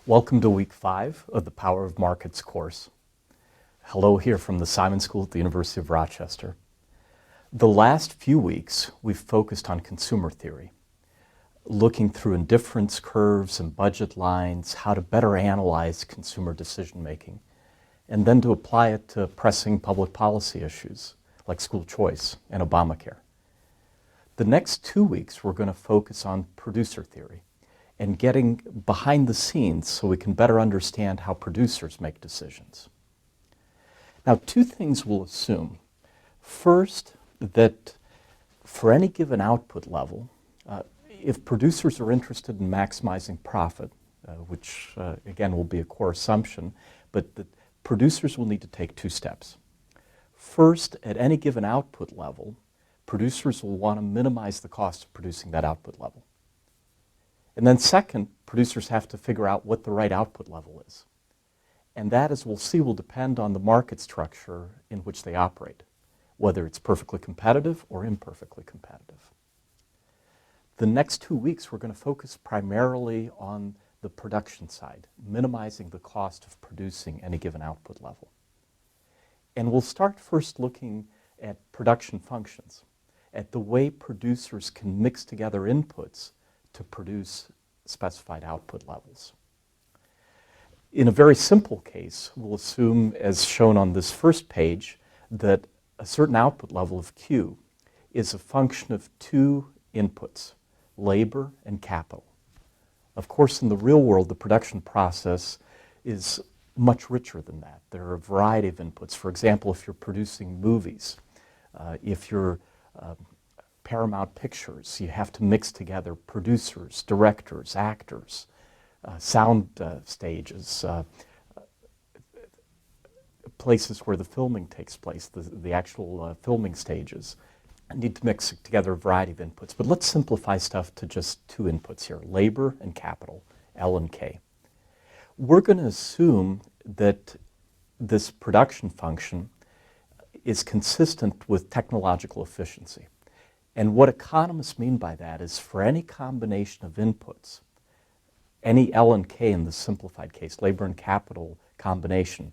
Welcome to week 5 of the Power of Markets course. Hello here from the Simon School at the University of Rochester. The last few weeks we've focused on consumer theory, looking through indifference curves and budget lines, how to better analyze consumer decision making, and then to apply it to pressing public policy issues like school choice and Obamacare. The next 2 weeks we're going to focus on producer theory and getting behind the scenes so we can better understand how producers make decisions. Now, 2 things we'll assume. First, that for any given output level, if producers are interested in maximizing profit, which again will be a core assumption, but that producers will need to take 2 steps. First, at any given output level, producers will want to minimize the cost of producing that output level. And then second, producers have to figure out what the right output level is. And that, as we'll see, will depend on the market structure in which they operate, whether it's perfectly competitive or imperfectly competitive. The next 2 weeks, we're going to focus primarily on the production side, minimizing the cost of producing any given output level. And we'll start first looking at production functions, at the way producers can mix together inputs to produce specified output levels. In a very simple case, we'll assume, as shown on this first page, that a certain output level of Q is a function of 2 inputs, labor and capital. Of course, in the real world, the production process is much richer than that. There are a variety of inputs. For example, if you're producing movies, if you're Paramount Pictures, you have to mix together producers, directors, actors, sound stages, places where the filming takes place, the actual filming stages. I need to mix together a variety of inputs. But let's simplify stuff to just 2 inputs here, labor and capital, L and K. We're going to assume that this production function is consistent with technological efficiency. And what economists mean by that is for any combination of inputs, any L and K in the simplified case, labor and capital combination,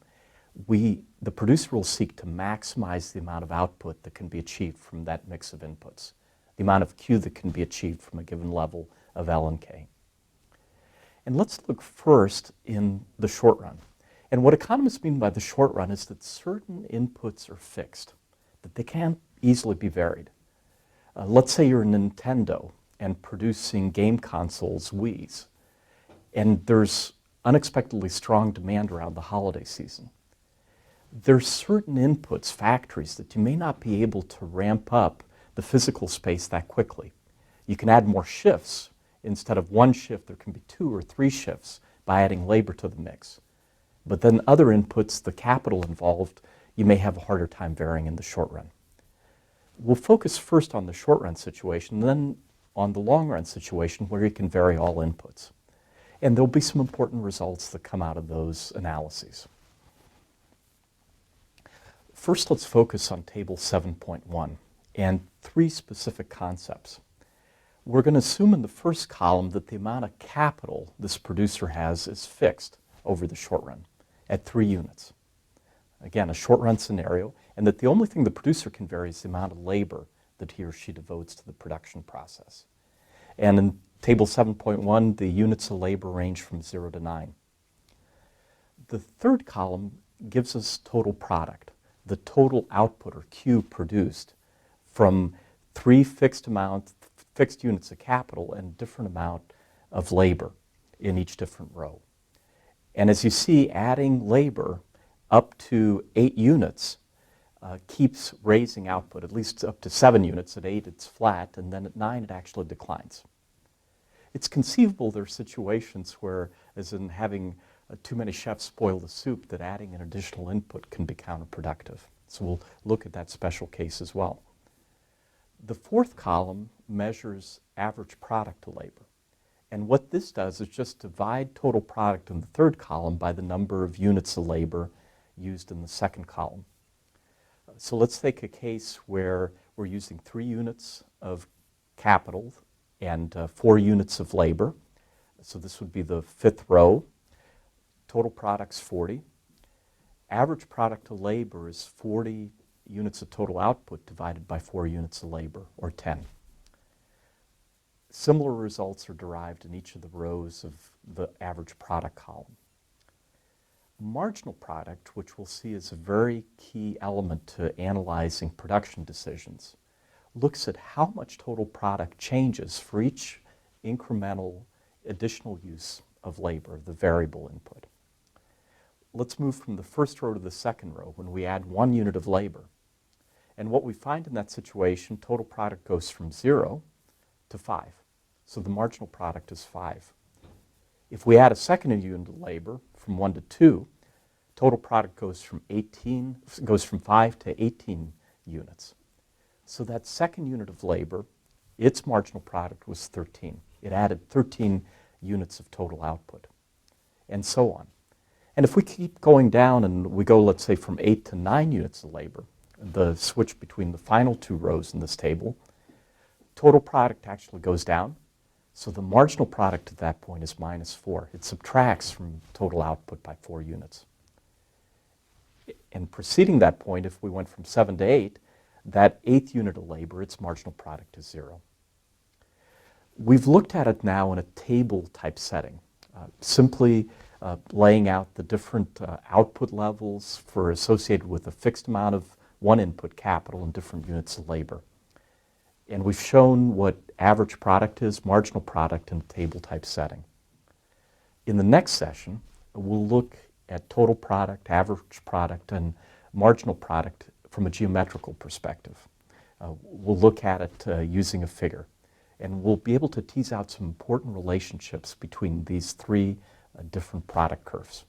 the producer will seek to maximize the amount of output that can be achieved from that mix of inputs, the amount of Q that can be achieved from a given level of L and K. And let's look first in the short run. And what economists mean by the short run is that certain inputs are fixed, that they can't easily be varied. Let's say you're Nintendo and producing game consoles, Wii's, and there's unexpectedly strong demand around the holiday season. There's certain inputs, factories, that you may not be able to ramp up the physical space that quickly. You can add more shifts. Instead of 1 shift, there can be 2 or 3 shifts by adding labor to the mix. But then other inputs, the capital involved, you may have a harder time varying in the short run. We'll focus first on the short run situation, then on the long run situation where you can vary all inputs. And there'll be some important results that come out of those analyses. First, let's focus on table 7.1 and 3 specific concepts. We're going to assume in the first column that the amount of capital this producer has is fixed over the short run at 3 units. Again, a short run scenario, and that the only thing the producer can vary is the amount of labor that he or she devotes to the production process. And in table 7.1, the units of labor range from 0 to 9. The third column gives us total product, the total output or Q produced from 3 fixed units of capital and a different amount of labor in each different row. And as you see, adding labor up to 8 units keeps raising output, at least up to 7 units. At 8 it's flat, and then at 9 it actually declines. It's conceivable there are situations where, as in having too many chefs spoil the soup, that adding an additional input can be counterproductive. So we'll look at that special case as well. The fourth column measures average product to labor. And what this does is just divide total product in the third column by the number of units of labor used in the second column. So let's take a case where we're using 3 units of capital and 4 units of labor. So this would be the 5th row. total product's 40. Average product to labor is 40 units of total output divided by 4 units of labor, or 10. Similar results are derived in each of the rows of the average product column. Marginal product, which we'll see is a very key element to analyzing production decisions, looks at how much total product changes for each incremental additional use of labor, the variable input. Let's move from the first row to the second row when we add 1 unit of labor. And what we find in that situation, total product goes from 0 to 5. So the marginal product is 5. If we add a second unit of labor from 1 to 2, total product goes from 5 to 18 units. So that second unit of labor, its marginal product was 13. It added 13 units of total output, and so on. And if we keep going down and we go, let's say, from 8 to 9 units of labor, the switch between the final 2 rows in this table, total product actually goes down. So the marginal product at that point is minus 4. It subtracts from total output by 4 units. And preceding that point, if we went from 7 to 8, that 8th unit of labor, its marginal product is 0. We've looked at it now in a table type setting, simply laying out the different output levels associated with a fixed amount of one input capital and different units of labor. And we've shown what average product is, marginal product in a table type setting. In the next session, we'll look at total product, average product, and marginal product from a geometrical perspective. We'll look at it using a figure, and we'll be able to tease out some important relationships between these 3 different product curves.